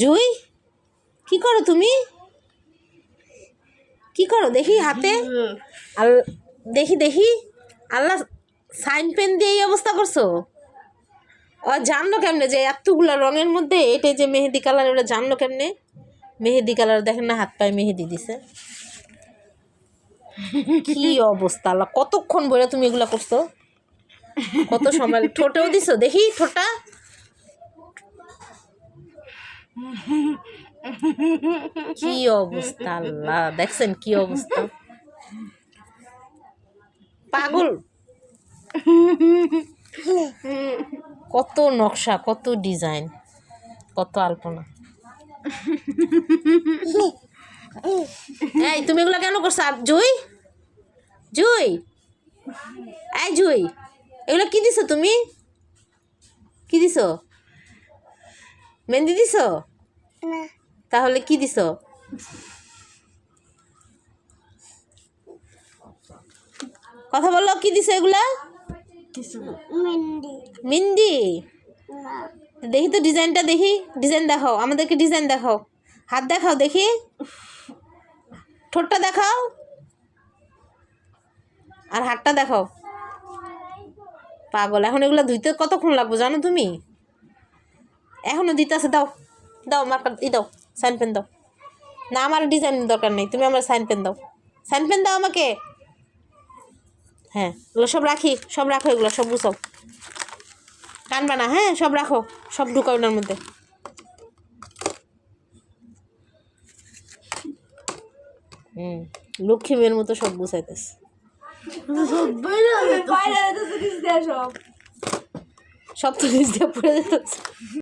জুই কি করো তুমি? কি করো দেখি হাতে? দেখি দেখি, আল্লাহ, সাইন পেন দিয়ে এই অবস্থা করছো? ও জানলো কেমনে যে এতগুলা রঙের মধ্যে এটা যে মেহেদি কালার, ওটা জানলো কেমনে? মেহেদি কালার দেখেন না, হাত পায়ে মেহেদি দিছে। কি অবস্থা আল্লাহ, কতক্ষণ বলে তুমি এগুলা করছো? কত সময়? ঠোঁটেও দিছো দেখি, ঠোঁটা কি অবস্থা আল্লাহ, দেখছেন কি অবস্থা? পাগল। কত নকশা, কত ডিজাইন, কত আলপনা। এই তুমি এগুলা কেন করছো? জুই, জুই, এই জুই, এগুলো কি দিছো তুমি? কি দিছো? মেহেন্দি দিছো? তাহলে কি দিছো? কথা বলো, কি দিছো এগুলা? মেহেন্দি। দেখি তো ডিজাইনটা, দেখি ডিজাইন দেখাও আমাদেরকে, ডিজাইন দেখাও, হাত দেখাও দেখি, ঠোঁটটা দেখাও, আর হাতটা দেখাও। পাগল, এখন এগুলো ধুইতে কতক্ষণ লাগবে জানো তুমি? এখনো দিতে আছে, দাও দাও মার্কার দাও, সাইন পেন দাও। না আমার ডিজাইন দরকার নেই, তুমি আমার সাইন পেন দাও, সাইন পেন দাও আমাকে। হ্যাঁ এগুলো সব রাখি, সব রাখো, এগুলো সব গুছাও, কানবা না, হ্যাঁ সব রাখো, সব ঢুকাও ওনার মধ্যে। লক্ষ্মী মেয়ের মতো সব গুছাইতেছে। সব তো নিচ দিয়ে পড়ে যেতেছে।